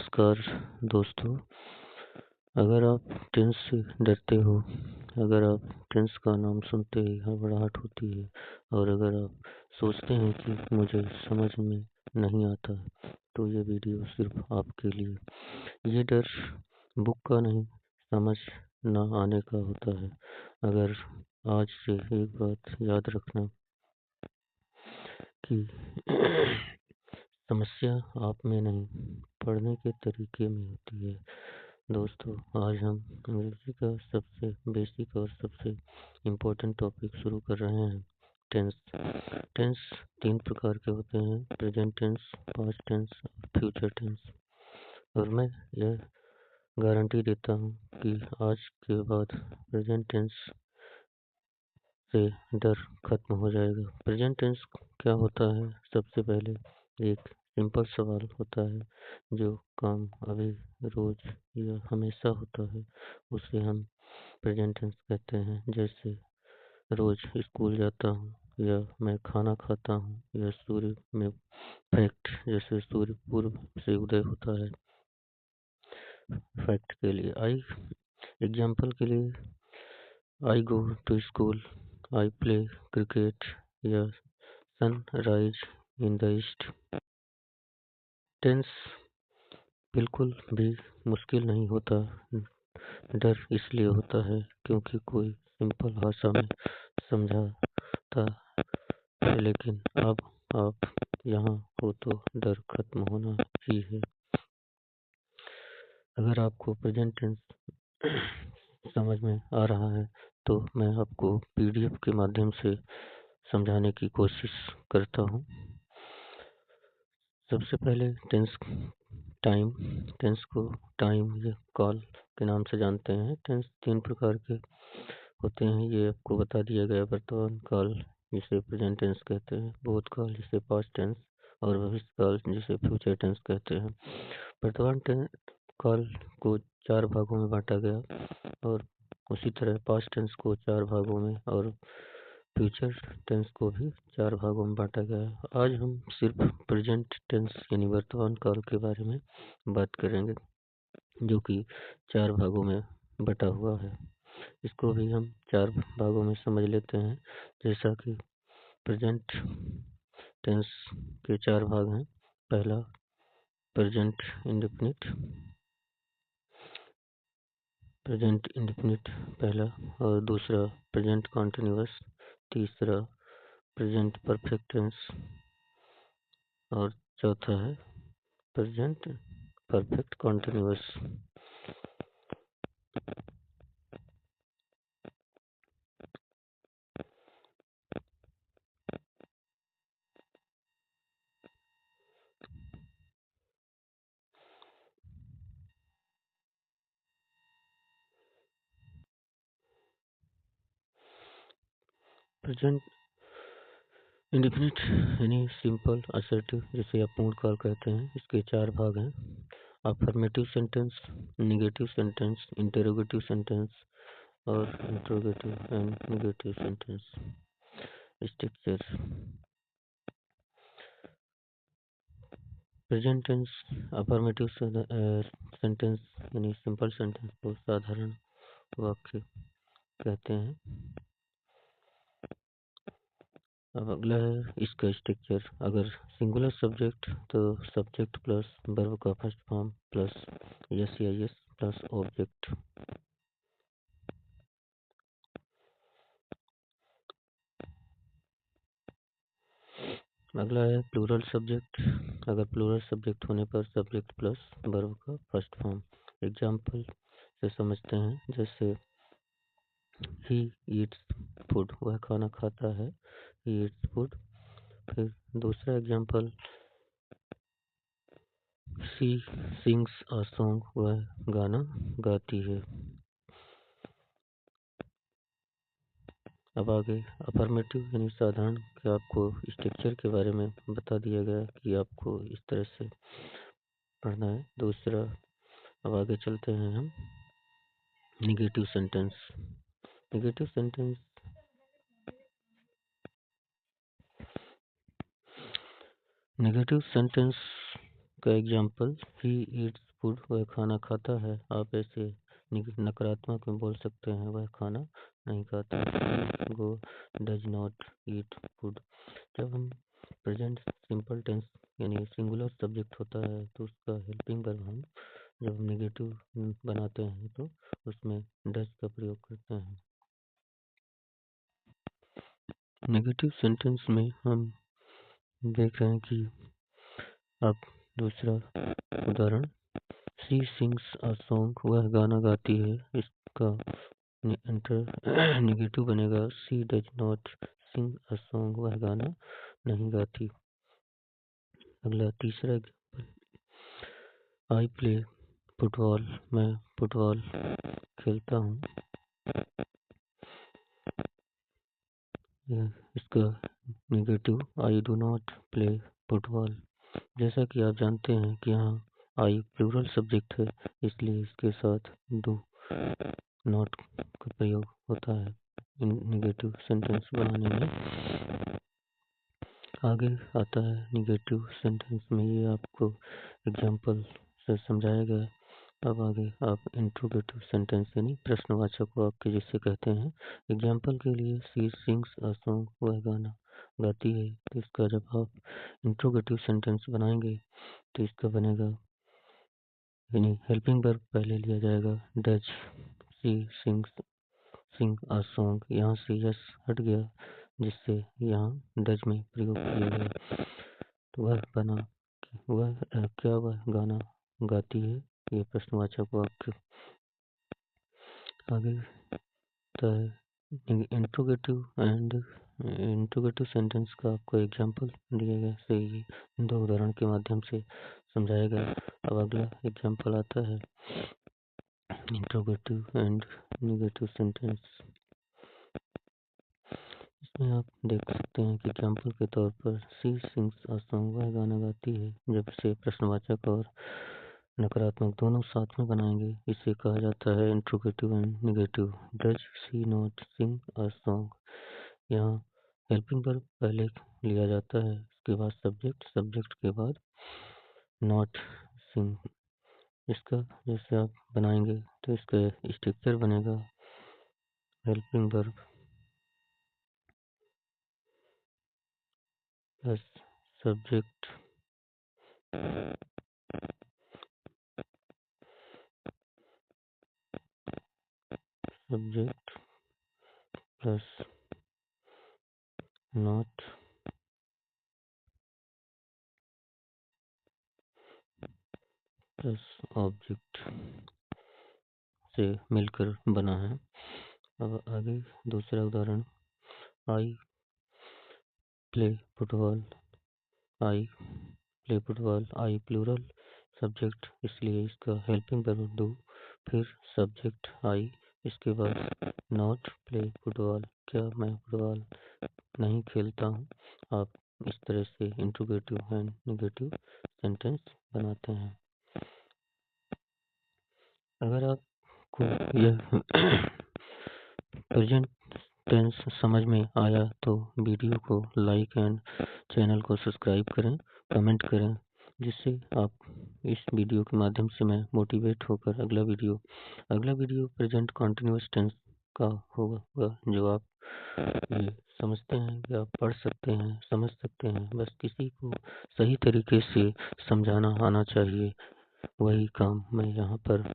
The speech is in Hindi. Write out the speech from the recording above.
नमस्कार दोस्तों। अगर आप टेंस से डरते हो, अगर आप टेंस का नाम सुनते ही घबराहट होती है और अगर आप सोचते हैं कि मुझे समझ में नहीं आता, तो ये वीडियो सिर्फ आपके लिए। ये डर बुक का नहीं, समझ ना आने का होता है। अगर आज से एक बात याद रखना कि समस्या आप में नहीं, पढ़ने के तरीके में होती है। दोस्तों, आज हम अंग्रेजी का सबसे बेसिक और सबसे इम्पोर्टेंट टॉपिक शुरू कर रहे हैं, टेंस। टेंस 3 प्रकार के होते हैं, प्रेजेंट टेंस, पास्ट टेंस और फ्यूचर टेंस। और मैं यह गारंटी देता हूँ कि आज के बाद प्रेजेंट टेंस से डर खत्म हो जाएगा। प्रेजेंट टेंस क्या होता है? सबसे पहले एक सिंपल सवाल होता है, जो काम अभी, रोज या हमेशा होता है, उसे हम प्रेजेंट टेंस कहते हैं। जैसे रोज स्कूल जाता हूँ, या मैं खाना खाता हूँ, या सूर्य में फैक्ट, जैसे सूर्य पूर्व से उदय होता है। फैक्ट के लिए एग्जाम्पल के लिए, I go to school, I play cricket, या sun rise in the east. Tense बिल्कुल भी मुश्किल नहीं होता। डर इसलिए होता है क्योंकि कोई सिंपल भाषा में समझाता है, लेकिन अब आप यहाँ हो तो डर खत्म होना ही है। अगर आपको प्रेजेंट टेंस समझ में आ रहा है तो मैं आपको पीडीएफ के माध्यम से समझाने की कोशिश करता हूँ। सबसे पहले टेंस टाइम। टेंस को टाइम या कॉल के नाम से जानते हैं। टेंस 3 प्रकार के होते हैं, ये आपको बता दिया गया। वर्तमान काल, जिसे प्रेजेंट टेंस कहते हैं, भूतकाल जिसे पास्ट टेंस, और भविष्यकाल जिसे फ्यूचर टेंस कहते हैं। वर्तमान काल को 4 भागों में बांटा गया, और उसी तरह पास्ट टेंस को 4 भागों में, और फ्यूचर टेंस को भी 4 भागों में बांटा गया। आज हम सिर्फ प्रेजेंट टेंस यानी वर्तमान काल के बारे में बात करेंगे, जो कि 4 भागों में बटा हुआ है। इसको भी हम 4 भागों में समझ लेते हैं। जैसा कि प्रेजेंट टेंस के 4 भाग हैं। पहला प्रेजेंट इंडेफिनिट, पहला, और दूसरा प्रेजेंट कॉन्टिन्यूअस, तीसरा प्रेजेंट परफेक्ट टेंस, और चौथा है present perfect continuous. Present indefinite यानी सिंपल असर्टिव, जिसे आप पूर्ण काल कहते हैं, इसके 4 भाग हैं। Affirmative sentence, negative sentence, interrogative sentence, और interrogative and negative sentence. Structure. Present tense affirmative sentence यानी सिंपल सेंटेंस को साधारण वाक्य कहते हैं। अब अगला है इसका स्ट्रक्चर। अगर सिंगुलर सब्जेक्ट तो सब्जेक्ट प्लस वर्ब का फर्स्ट फॉर्म प्लस एस या एस प्लस ऑब्जेक्ट। अगला है प्लूरल सब्जेक्ट। अगर प्लूरल सब्जेक्ट होने पर सब्जेक्ट प्लस वर्ब का फर्स्ट फॉर्म। एग्जाम्पल से समझते हैं, जैसे ही ईट्स फूड, वह खाना खाता है, ही ईट्स फूड। फिर दूसरा example, she sings a song, वह गाना गाती है। अब आगे अफर्मेटिव यानी साधारण के आपको स्ट्रक्चर के बारे में बता दिया गया कि आपको इस तरह से पढ़ना है। दूसरा, अब आगे चलते हैं हम नेगेटिव सेंटेंस। नेगेटिव सेंटेंस का एग्जाम्पल, ही ईट्स फूड, वह खाना खाता है। आप ऐसे नकारात्मक में बोल सकते हैं, वह खाना नहीं खाता। गो डज नॉट ईट फूड। जब हम प्रेजेंट सिंपल टेंस यानी सिंगुलर सब्जेक्ट होता है तो उसका हेल्पिंग वर्ब हम जब नेगेटिव बनाते हैं तो उसमें डज का प्रयोग करते हैं। नेगेटिव सेंटेंस में हम देख रहे हैं कि अब दूसरा उदाहरण, शी सिंग्स अ सॉन्ग, वह गाना गाती है। इसका नेगेटिव बनेगा she does not sing a song, वह गाना नहीं गाती। अगला तीसरा एग्जाम्पल, आई प्ले फुटबॉल, मैं फुटबॉल खेलता हूँ। इसका negative, I do not play football. जैसा कि आप जानते हैं कि यहाँ आई प्लूरल सब्जेक्ट है, इसलिए इसके साथ डू नॉट का प्रयोग होता है नेगेटिव सेंटेंस बनाने में। आगे आता है नेगेटिव सेंटेंस में, ये आपको एग्जाम्पल से समझाया गया। अब आगे आप इंट्रोगेटिव सेंटेंस यानी प्रश्नवाचक वाक्य जिसे कहते हैं। एग्जाम्पल के लिए, शी सिंग्स अ सॉन्ग, वह गाना गाती है। तो इसका जब आप इंट्रोगेटिव सेंटेंस बनाएंगे तो इसका बनेगा, यानी हेल्पिंग वर्ब पहले लिया जाएगा, does she Singh a song. यहाँ से यस हट गया जिससे यहाँ डज में प्रयोग किया गया। तो वह क्या वह गाना गाती है, ये प्रश्नवाचक वाक्य। आगे तो इंट्रोगेटिव सेंटेंस का आपको एग्जाम्पल दिया गया से ही दो उदाहरण के माध्यम से समझाया गया। अब अगला एग्जाम्पल आता है इंट्रोगेटिव एंड नेगेटिव सेंटेंस। इसमें आप देख सकते हैं कि एग्जाम्पल के तौर पर, शी सिंग्स अ सॉन्ग, वह गाना गाती है। जब से प्रश्नवाचक और नकारात्मक दोनों साथ में बनाएंगे इसे कहा जाता है interrogative and negative. Does she not sing a song, यहाँ हेल्पिंग वर्ब पहले लिया जाता है, इसके बाद सब्जेक्ट के बाद नॉट सिंग। इसका जैसे आप बनाएंगे तो इसका स्ट्रक्चर बनेगा, helping verb plus subject plus not plus object से मिलकर बना है। अब आगे दूसरा उदाहरण, I play football, I play football, I plural subject, इसलिए इसका हेल्पिंग वर्ब डू, फिर सब्जेक्ट आई, इसके बाद नॉट प्ले फुटबॉल, क्या मैं फुटबॉल नहीं खेलता हूँ। आप इस तरह से इंट्रोगेटिव एंड नेगेटिव सेंटेंस बनाते हैं। अगर आपको यह प्रेजेंट टेंस समझ में आया तो वीडियो को लाइक एंड चैनल को सब्सक्राइब करें, कमेंट करें, जिससे आप इस वीडियो के माध्यम से मैं मोटिवेट होकर अगला वीडियो प्रेजेंट कॉन्टिन्यूअस टेंस का होगा, जो आप ये समझते हैं कि आप पढ़ सकते हैं, समझ सकते हैं। बस किसी को सही तरीके से समझाना आना चाहिए, वही काम मैं यहाँ पर